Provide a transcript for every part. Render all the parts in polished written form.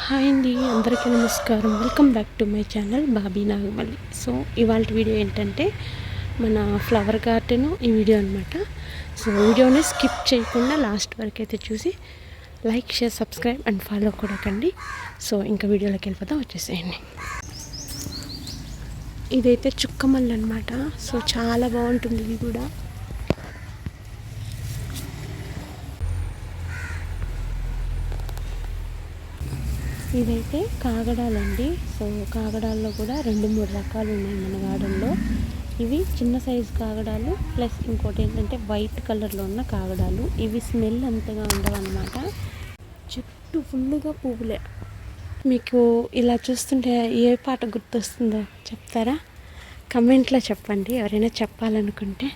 Hi అండి, అందరికీ నమస్కారం. Welcome back to my channel Bobby Nagamalli. So ఇవాళ వీడియో ఏంటంటే మన ఫ్లవర్ గార్డెన్ ఈ వీడియో అనమాట. సో వీడియోని స్కిప్ చేయకుండా లాస్ట్ వరకు అయితే చూసి like, share, subscribe and follow కూడా కండి. సో ఇంకా వీడియోలోకి వెళ్ళిపోతాం, వచ్చేసేయండి. ఇదైతే చుక్కమల్లి అనమాట. సో చాలా బాగుంటుంది ఇది కూడా. ఇదైతే కాగడాలండి. సో కాగడాల్లో కూడా 2-3 రకాలు ఉన్నాయి మన గార్డెన్లో. ఇవి చిన్న సైజు కాగడాలు, ప్లస్ ఇంకోటి ఏంటంటే వైట్ కలర్లో ఉన్న కాగడాలు. ఇవి స్మెల్ అంతగా ఉండవన్నమాట. చుట్టూ ఫుల్గా పువ్వులే. మీకు ఇలా చూస్తుంటే ఏ పాట గుర్తొస్తుందో చెప్తారా? కమెంట్లో చెప్పండి, ఎవరైనా చెప్పాలనుకుంటే.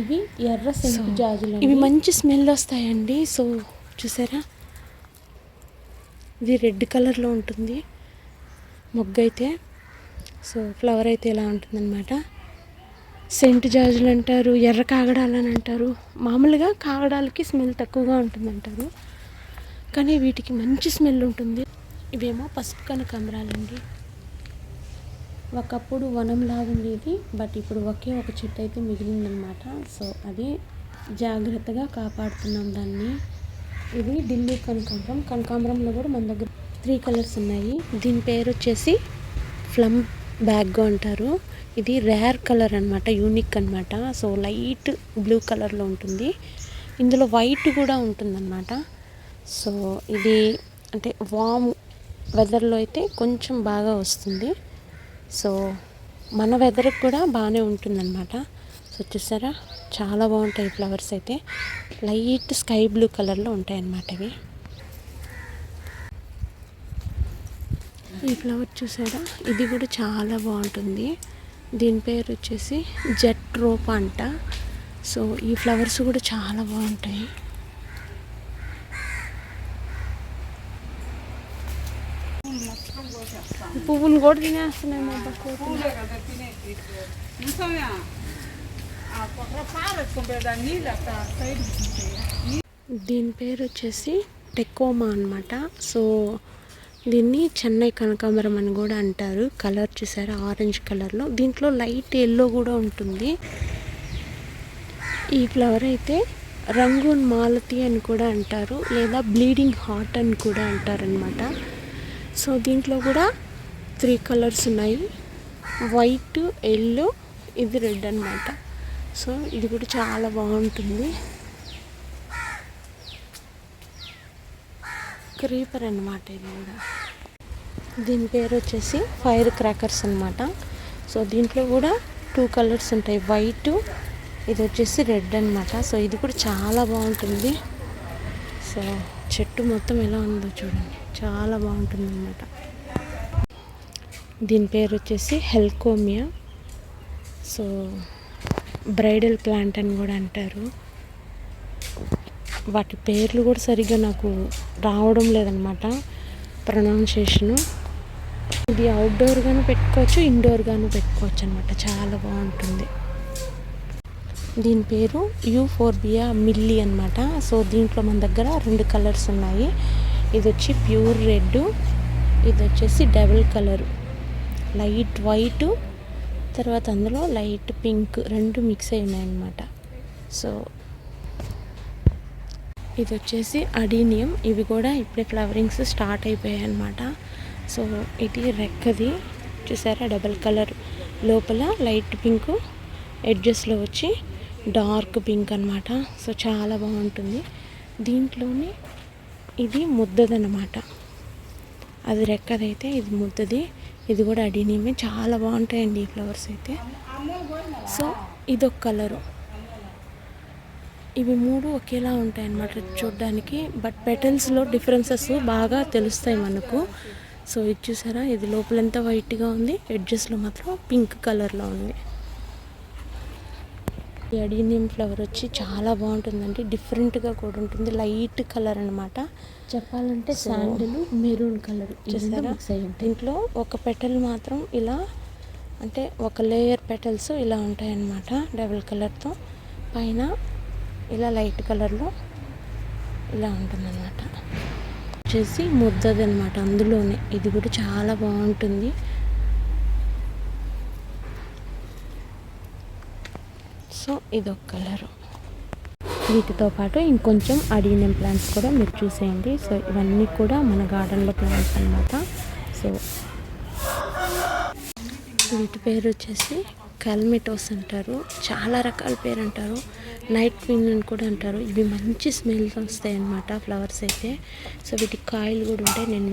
ఇవి ఎర్ర సెంటు జాజులు. ఇవి మంచి స్మెల్ వస్తాయండి. సో చూసారా, ఇది రెడ్ కలర్లో ఉంటుంది మొగ్గ అయితే. సో ఫ్లవర్ అయితే ఇలా ఉంటుందన్నమాట. సెంట్ జాజులు అంటారు, ఎర్ర కాగడాలు అని అంటారు. మామూలుగా కాగడాలకి స్మెల్ తక్కువగా ఉంటుందంటారు, కానీ వీటికి మంచి స్మెల్ ఉంటుంది. ఇవేమో పసుపు కనకాంబరాలండి. ఒకప్పుడు వనంలాగా ఉండేది, బట్ ఇప్పుడు ఒకే ఒక చెట్టు అయితే మిగిలిందనమాట. సో అది జాగ్రత్తగా కాపాడుతున్నాం దాన్ని. ఇది ఢిల్లీ కనకాంబరం. కనకాంబరంలో కూడా మన దగ్గర 3 కలర్స్ ఉన్నాయి. దీని పేరు వచ్చేసి ఫ్లమ్ బ్యాగ్గా అంటారు. ఇది రేర్ కలర్ అనమాట, యూనిక్ అనమాట. సో లైట్ బ్లూ కలర్లో ఉంటుంది. ఇందులో వైట్ కూడా ఉంటుందన్నమాట. సో ఇది అంటే వామ్ వెదర్లో అయితే కొంచెం బాగా వస్తుంది. సో మన వెదర్కి కూడా బాగానే ఉంటుందన్నమాట. సో చూసారా, చాలా బాగుంటాయి ఫ్లవర్స్ అయితే. లైట్ స్కై బ్లూ కలర్లో ఉంటాయి అన్నమాట ఇవి. ఈ ఫ్లవర్ చూసారా, ఇది కూడా చాలా బాగుంటుంది. దీని పేరు వచ్చేసి జెట్ రోప్ అంట. సో ఈ ఫ్లవర్స్ కూడా చాలా బాగుంటాయి. పువ్వులు కూడా తినేస్తున్నాయి మా పక్క. దీని పేరు వచ్చేసి టెకోమా అనమాట. సో దీన్ని చెన్నై కనకాంబరం అని కూడా అంటారు. కలర్ చూసారా, ఆరెంజ్ కలర్లో. దీంట్లో లైట్ ఎల్లో కూడా ఉంటుంది. ఈ ఫ్లవర్ అయితే రంగూన్ మాలతి అని కూడా అంటారు, లేదా బ్లీడింగ్ హార్ట్ అని కూడా అంటారనమాట. సో దీంట్లో కూడా 3 కలర్స్ ఉన్నాయి, వైట్, ఎల్లో, ఇది రెడ్ అనమాట. సో ఇది కూడా చాలా బాగుంటుంది. క్రీపర్ అనమాట ఇది కూడా. దీని పేరు వచ్చేసి ఫైర్ క్రాకర్స్ అనమాట. సో దీంట్లో కూడా 2 కలర్స్ ఉంటాయి, వైట్, ఇది వచ్చేసి రెడ్ అనమాట. సో ఇది కూడా చాలా బాగుంటుంది. సో చెట్టు మొత్తం ఎలా ఉందో చూడండి, చాలా బాగుంటుంది అనమాట. దీని పేరు వచ్చేసి హెల్కోమియా. సో బ్రైడల్ ప్లాంట్ అని కూడా అంటారు. వాటి పేర్లు కూడా సరిగ్గా నాకు రావడం లేదనమాట, ప్రొనౌన్సియేషను. ఇది అవుట్డోర్గాను పెట్టుకోవచ్చు, ఇండోర్గాను పెట్టుకోవచ్చు అనమాట. చాలా బాగుంటుంది. దీని పేరు యూఫోర్బియా మిల్లీ అనమాట. సో దీంట్లో మన దగ్గర 2 కలర్స్ ఉన్నాయి. ఇది వచ్చి ప్యూర్ రెడ్, ఇది వచ్చేసి డబుల్ కలరు, లైట్ వైట్, తర్వాత అందులో లైట్ పింక్, 2 మిక్స్ అయి ఉన్నాయన్నమాట. సో ఇది వచ్చేసి అడీనియం. ఇవి కూడా ఇప్పుడే ఫ్లవరింగ్స్ స్టార్ట్ అయిపోయాయి అన్నమాట. సో ఇది రెక్కది చూసారా, డబల్ కలర్, లోపల లైట్ పింక్, ఎడ్జెస్లో వచ్చి డార్క్ పింక్ అనమాట. సో చాలా బాగుంటుంది. దీంట్లోనే ఇది ముద్దదన్నమాట, అది రెక్కదైతే ఇది ముద్దది. ఇది కూడా అడీనియమే. చాలా బాగుంటాయండి ఈ ఫ్లవర్స్ అయితే. సో ఇదొక కలరు. ఇవి 3 ఒకేలా ఉంటాయి అన్నమాట చూడడానికి, బట్ పెటల్స్లో డిఫరెన్సెస్ బాగా తెలుస్తాయి మనకు. సో ఇది చూసారా, ఇది లోపలంతా వైట్గా ఉంది, ఎడ్జెస్లో మాత్రం పింక్ కలర్లో ఉంది. ఈ అడీనియం ఫ్లవర్ వచ్చి చాలా బాగుంటుందండి, డిఫరెంట్గా కూడా ఉంటుంది. లైట్ కలర్ అనమాట, చెప్పాలంటే శాండిల్ మెరూన్ కలర్ చూసారా. దీంట్లో ఒక పెటల్ మాత్రం ఇలా, అంటే ఒక లేయర్ పెటల్స్ ఇలా ఉంటాయి అన్నమాట, డబుల్ కలర్తో. పైన ఇలా లైట్ కలర్లో ఇలా ఉంటుందన్నమాట. వచ్చేసి ముద్దది అనమాట, అందులోనే ఇది కూడా చాలా బాగుంటుంది. సో ఇదొక కలరు. వీటితో పాటు ఇంకొంచెం అడీనియం ప్లాంట్స్ కూడా మీరు చూసేయండి. సో ఇవన్నీ కూడా మన గార్డెన్లో ప్లాంట్స్ అనమాట. సో వీటి పేరు వచ్చేసి కల్మెటోస్ అంటారు, చాలా రకాల పేరు అంటారు, నైట్ క్వీన్ అని కూడా అంటారు. ఇవి మంచి స్మెల్ వస్తాయి అన్నమాట ఫ్లవర్స్ అయితే. సో వీటికి కాయలు కూడా ఉంటాయి, నేను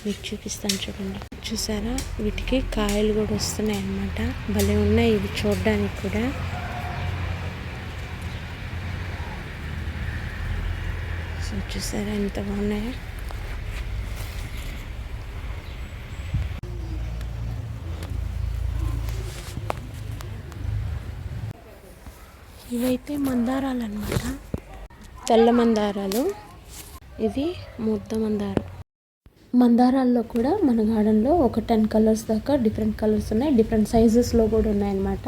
మీకు చూపిస్తాను చూడండి. చూసారా, వీటికి కాయలు కూడా వస్తున్నాయి అన్నమాట. భలే ఉన్నాయి ఇవి చూడడానికి కూడా. సో చూసారా ఎంత బాగున్నాయో. ఇవైతే మందారాలు అన్నమాట, తెల్ల మందారాలు. ఇది ముద్ద మందారం. మందారాల్లో కూడా మన గార్డెన్లో ఒక 10 కలర్స్ దాకా డిఫరెంట్ కలర్స్ ఉన్నాయి. డిఫరెంట్ సైజెస్లో కూడా ఉన్నాయన్నమాట.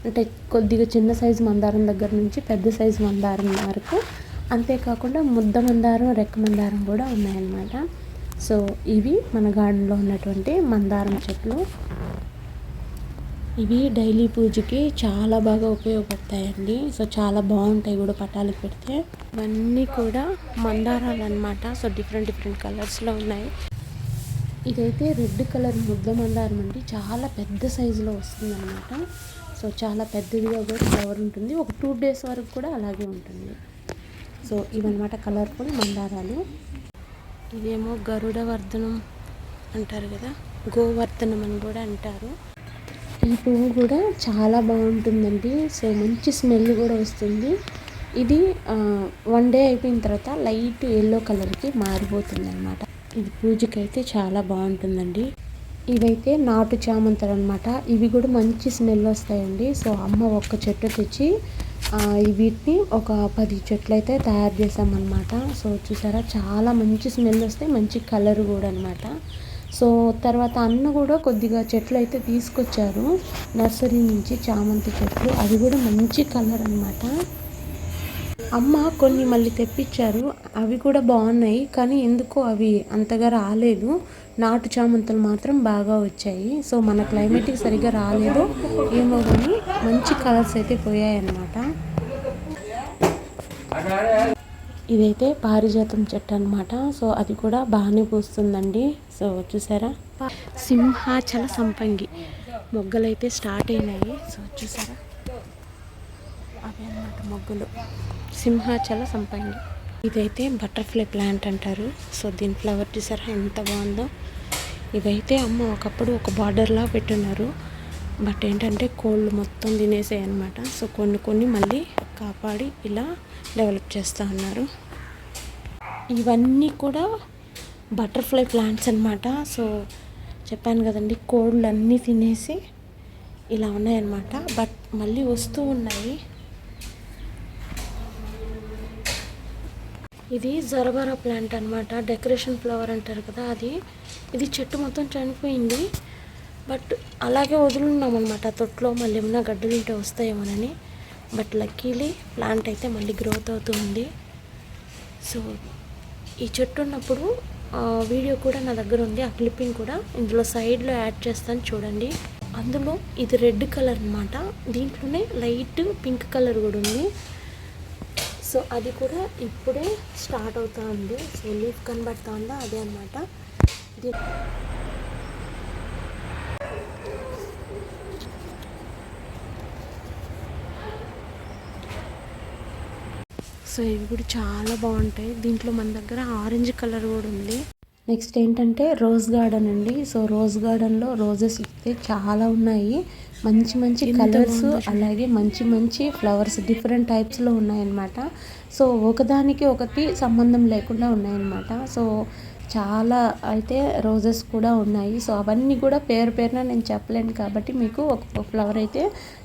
అంటే కొద్దిగా చిన్న సైజు మందారం దగ్గర నుంచి పెద్ద సైజు మందారం వరకు. అంతేకాకుండా ముద్ద మందారం, రెక్క మందారం కూడా ఉన్నాయన్నమాట. సో ఇవి మన గార్డెన్లో ఉన్నటువంటి మందారం చెట్లు. ఇవి డైలీ పూజకి చాలా బాగా ఉపయోగపడతాయండి. సో చాలా బాగుంటాయి కూడా పటాలకు పెడితే. ఇవన్నీ కూడా మందారాలు అన్నమాట. సో డిఫరెంట్ కలర్స్లో ఉన్నాయి. ఇదైతే రెడ్ కలర్ ముద్ద మందారం అండి, చాలా పెద్ద సైజులో వస్తుందన్నమాట. సో చాలా పెద్దదిగా కూడా ఫ్లవర్ ఉంటుంది, ఒక 2 days వరకు కూడా అలాగే ఉంటుంది. సో ఇవన్నమాట కలర్ఫుల్ మందారాలు. ఇదేమో గరుడ వర్ధనం అంటారు కదా, గోవర్ధనం అని కూడా అంటారు. ఈ పువ్వు కూడా చాలా బాగుంటుందండి. సో మంచి స్మెల్ కూడా వస్తుంది. ఇది 1 day అయిపోయిన తర్వాత లైట్ ఎల్లో కలర్కి మారిపోతుంది అనమాట. ఇది పూజకి అయితే చాలా బాగుంటుందండి. ఇవైతే నాటు చామంతులు అనమాట. ఇవి కూడా మంచి స్మెల్ వస్తాయండి. సో అమ్మ ఒక్క చెట్టు తెచ్చి వీటిని ఒక 10 చెట్లు అయితే తయారు చేసామన్నమాట. సో చూసారా, చాలా మంచి స్మెల్ వస్తాయి, మంచి కలర్ కూడా అనమాట. సో తర్వాత అన్న కూడా కొద్దిగా చెట్లు అయితే తీసుకొచ్చారు నర్సరీ నుంచి, చామంతి చెట్లు. అవి కూడా మంచి కలర్ అనమాట. అమ్మ కొన్ని మళ్ళీ తెప్పించారు, అవి కూడా బాగున్నాయి, కానీ ఎందుకో అవి అంతగా రాలేదు. నాటు చామంతులు మాత్రం బాగా వచ్చాయి. సో మన క్లైమేట్కి సరిగ్గా రాలేదు ఏమో, కానీ మంచి కలర్స్ అయితే పోయాయి అన్నమాట. ఇదైతే పారిజాతం చెట్టు అనమాట. సో అది కూడా బాగానే పూస్తుందండి. సో చూసారా, సింహాచల సంపంగి మొగ్గలు అయితే స్టార్ట్ అయినాయి. సో చూసారా, అవి అన్నమాట మొగ్గలు, సింహాచల సంపంగి. ఇదైతే బటర్ఫ్లై ప్లాంట్ అంటారు. సో దీని ఫ్లవర్ చూసారా ఎంత బాగుందో. ఇవైతే అమ్మ ఒకప్పుడు ఒక బార్డర్లా పెట్టున్నారు, బట్ ఏంటంటే కోళ్ళు మొత్తం తినేసాయి అనమాట. సో కొన్ని మళ్ళీ కాపాడి ఇలా డెవలప్ చేస్తూ ఉన్నారు. ఇవన్నీ కూడా బటర్ఫ్లై ప్లాంట్స్ అనమాట. సో చెప్పాను కదండి, కోళ్ళు అన్నీ తినేసి ఇలా ఉన్నాయన్నమాట, బట్ మళ్ళీ వస్తూ ఉన్నాయి. ఇది జరబరా ప్లాంట్ అనమాట, డెకరేషన్ ఫ్లవర్ అంటారు కదా అది. ఇది చెట్టు మొత్తం చనిపోయింది, బట్ అలాగే వదులున్నాం అనమాట తొట్లో. మళ్ళీ ఏమైనా గడ్డలు ఉంటే వస్తాయేమోనని, బట్ లక్కీలీ ప్లాంట్ అయితే మళ్ళీ గ్రోత్ అవుతుంది. సో ఈ చెట్టు ఉన్నప్పుడు వీడియో కూడా నా దగ్గర ఉంది, ఆ క్లిప్పింగ్ కూడా ఇందులో సైడ్లో యాడ్ చేస్తాను చూడండి. అందులో ఇది రెడ్ కలర్ అనమాట, దీంట్లోనే లైట్ పింక్ కలర్ కూడా ఉంది. సో అది కూడా ఇప్పుడే స్టార్ట్ అవుతూ ఉంది. సో లీఫ్ కనబడుతూ ఉందా, అదే అనమాట. సో ఇవి కూడా చాలా బాగుంటాయి. దీంట్లో మన దగ్గర ఆరెంజ్ కలర్ కూడా ఉంది. నెక్స్ట్ ఏంటంటే రోజ్ గార్డెన్ అండి. సో రోజ్ గార్డెన్లో రోజెస్ అయితే చాలా ఉన్నాయి, మంచి కలర్స్, అలాగే మంచి ఫ్లవర్స్ డిఫరెంట్ టైప్స్లో ఉన్నాయన్నమాట. సో ఒకదానికి ఒకటి సంబంధం లేకుండా ఉన్నాయన్నమాట. సో చాలా అయితే రోజెస్ కూడా ఉన్నాయి. సో అవన్నీ కూడా పేరున నేను చెప్పలేను కాబట్టి మీకు ఒక ఫ్లవర్ అయితే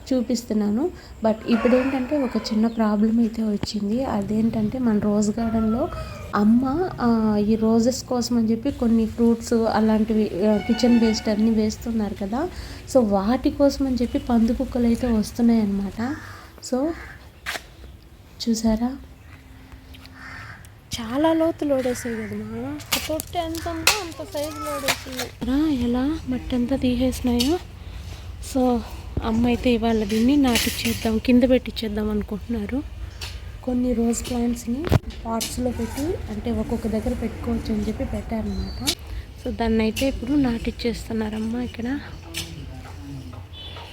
చూపిస్తున్నాను. బట్ ఇప్పుడు ఏంటంటే ఒక చిన్న ప్రాబ్లం అయితే వచ్చింది. అదేంటంటే మన రోజ్ గార్డెన్లో అమ్మ ఈ రోజెస్ కోసం అని చెప్పి కొన్ని ఫ్రూట్స్ అలాంటివి కిచెన్ వేస్ట్ అన్నీ వేస్తున్నారు కదా. సో వాటి కోసం అని చెప్పి పంది కుక్కలు అయితే వస్తున్నాయి అన్నమాట. సో చూసారా, చాలా లోతు లోడేసాయి కదా మా. తొట్టి ఎంత ఉందో అంత సైజులో ఎలా మట్టి అంతా తీసేసినాయో. సో అమ్మ అయితే ఇవాళ దీన్ని నాటిచ్చేద్దాం, కింద పెట్టించేద్దాం అనుకుంటున్నారు. కొన్ని రోజ్ ప్లాంట్స్ని పాట్స్లో పెట్టి అంటే ఒక్కొక్క దగ్గర పెట్టుకోవచ్చు అని చెప్పి పెట్టారనమాట. సో దాన్ని అయితే ఇప్పుడు నాటిచ్చేస్తున్నారమ్మ. ఇక్కడ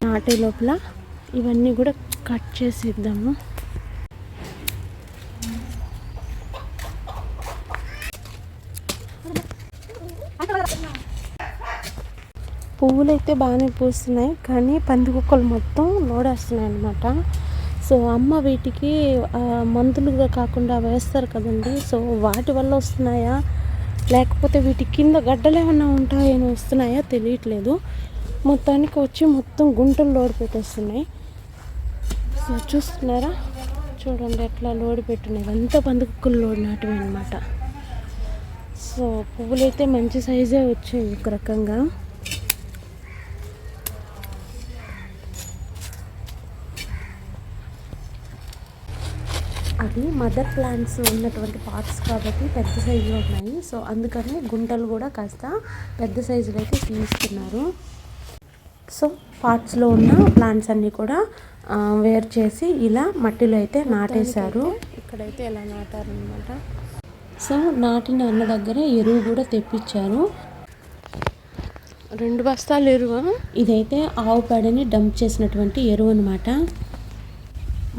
నాటే లోపల ఇవన్నీ కూడా కట్ చేసేద్దాము. పువ్వులు అయితే బాగానే పూస్తున్నాయి, కానీ పందికొక్కలు మొత్తం లోడేస్తున్నాయి అన్నమాట. సో అమ్మ వీటికి మందులుగా కాకుండా వేస్తారు కదండి. సో వాటి వల్ల వస్తున్నాయా లేకపోతే వీటి కింద గడ్డలు ఏమన్నా ఉంటాయని వస్తున్నాయా తెలియట్లేదు. మొత్తానికి వచ్చి మొత్తం గుంటలు లోడ్ పెట్టేస్తున్నాయి. సో చూస్తున్నారా, చూడండి ఎట్లా లోడ్ పెట్టున్నాయి. ఇదంతా పందికొక్కలు లోడ్ నాటివి అనమాట. సో పువ్వులు అయితే మంచి సైజే వచ్చాయి ఒక రకంగా. అవి మదర్ ప్లాంట్స్ ఉన్నటువంటి పార్ట్స్ కాబట్టి పెద్ద సైజులో ఉన్నాయి. సో అందుకని గుంటలు కూడా కాస్త పెద్ద సైజులో అయితే తీస్తున్నారు. సో పార్ట్స్లో ఉన్న ప్లాంట్స్ అన్నీ కూడా వేరు చేసి ఇలా మట్టిలో అయితే నాటేశారు. ఇక్కడైతే ఇలా నాటారనమాట. సో నాటిన అన్న దగ్గర ఎరువు కూడా తెప్పించారు. 2 బస్తాలు ఎరువు. ఇదైతే ఆవు పేడని డంప్ చేసినటువంటి ఎరువు అనమాట.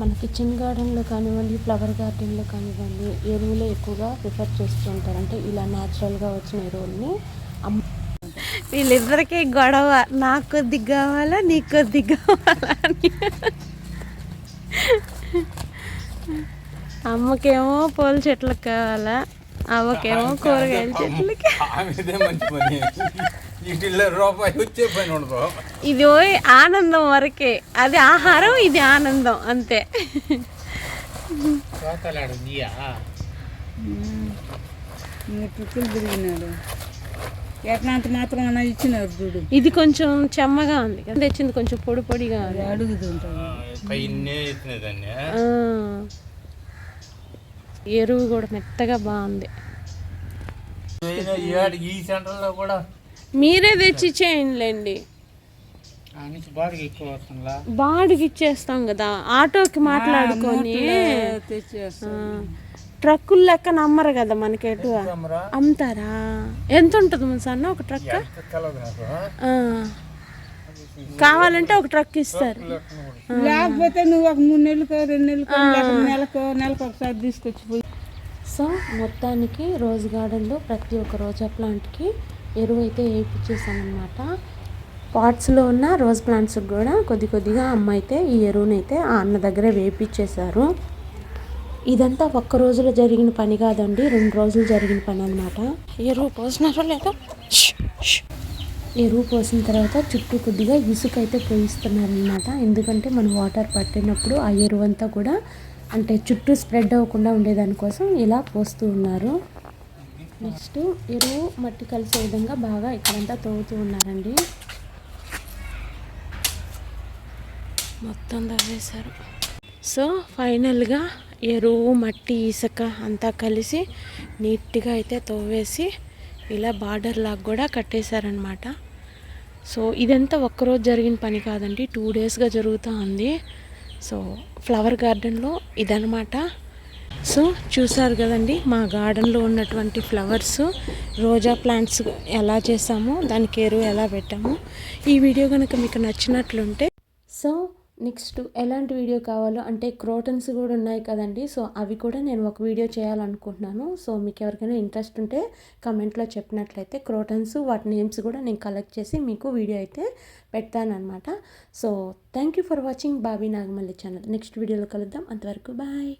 మన కిచెన్ గార్డెన్లో కానివ్వండి, ఫ్లవర్ గార్డెన్లో కానివ్వండి, ఎరువులు ఎక్కువగా ప్రిఫర్ చేస్తూ ఉంటారు. అంటే ఇలా న్యాచురల్గా వచ్చిన ఎరువుల్ని వీళ్ళిద్దరికీ గొడవ, నాకు కొద్ది కావాలా నీకు కొద్ది కావాలా అని. అమ్మకేమో పూల చెట్లకు కావాలా, అవ్వకేమో కూరగాయల చెట్లకి. ఇది ఆనందం వరకే, అది ఆహారం, ఇది ఆనందం అంతే. మాత్రం ఇచ్చినారు చూడు. ఇది కొంచెం చెమ్మగా ఉంది, తెచ్చింది కొంచెం పొడి పొడిగా ఎరువు కూడా మెత్తగా బాగుంది. మీరే తెచ్చి ఇచ్చేయండిలేండి. బాడికి ఇచ్చేస్తాం కదా, ఆటోకి మాట్లాడుకొని. ట్రక్కులు లెక్క నమ్మరు కదా మనకి, ఎటు అమ్ముతారా? ఎంత ఉంటుంది మన సన్న ఒక ట్రక్? కావాలంటే ఒక ట్రక్ ఇస్తారు, లేకపోతే నువ్వు ఒక 3 నెలలకు 2 నెలలకు నెలకు ఒకసారి తీసుకొచ్చి. సో మొత్తానికి రోజ్ గార్డెన్లో ప్రతి ఒక్క రోజా ప్లాంట్కి ఎరువు అయితే వేయించేసామన్నమాట. పాట్స్లో ఉన్న రోజ్ ప్లాంట్స్కి కూడా కొద్దిగా అమ్మ అయితే ఈ ఎరువునైతే ఆ అన్న దగ్గరే వేయించేశారు. ఇదంతా ఒక్క రోజులో జరిగిన పని కాదండి, 2 రోజులు జరిగిన పని అనమాట. ఎరువు పోసినారో లేదా, ఎరువు పోసిన తర్వాత చుట్టూ కొద్దిగా ఇసుక అయితే పోయిస్తున్నారనమాట. ఎందుకంటే మనం వాటర్ పట్టినప్పుడు ఆ ఎరువు అంతా కూడా అంటే చుట్టూ స్ప్రెడ్ అవ్వకుండా ఉండేదానికోసం ఇలా పోస్తూ ఉన్నారు. నెక్స్ట్ ఎరువు మట్టి కలిసే విధంగా బాగా ఇక్కడంతా తవ్వుతూ ఉన్నారండి. మొత్తం తవ్వేశారు. సో ఫైనల్గా ఎరువు మట్టి ఇసుక అంతా కలిసి నీట్గా అయితే తవ్వేసి ఇలా బార్డర్ లాగా కూడా కట్టేశారనమాట. సో ఇదంతా ఒక్కరోజు జరిగిన పని కాదండి, 2 డేస్గా జరుగుతూ ఉంది. సో ఫ్లవర్ గార్డెన్లో ఇదనమాట. సో చూసారు కదండి మా గార్డెన్లో ఉన్నటువంటి ఫ్లవర్స్, రోజా ప్లాంట్స్ ఎలా చేసామో, దానికి ఎరువు ఎలా పెట్టామో. ఈ వీడియో కనుక మీకు నచ్చినట్లుంటే, సో నెక్స్ట్ ఎలాంటి వీడియో కావాలో, అంటే క్రోటన్స్ కూడా ఉన్నాయి కదండి, సో అవి కూడా నేను ఒక వీడియో చేయాలనుకుంటున్నాను. సో మీకు ఎవరికైనా ఇంట్రెస్ట్ ఉంటే కమెంట్లో చెప్పినట్లయితే క్రోటన్స్ వాటి నేమ్స్ కూడా నేను కలెక్ట్ చేసి మీకు వీడియో అయితే పెడతానమాట. So thank you for watching Bobby Nagamalli channel. Next వీడియోలో కలుద్దాం, అంతవరకు బాయ్.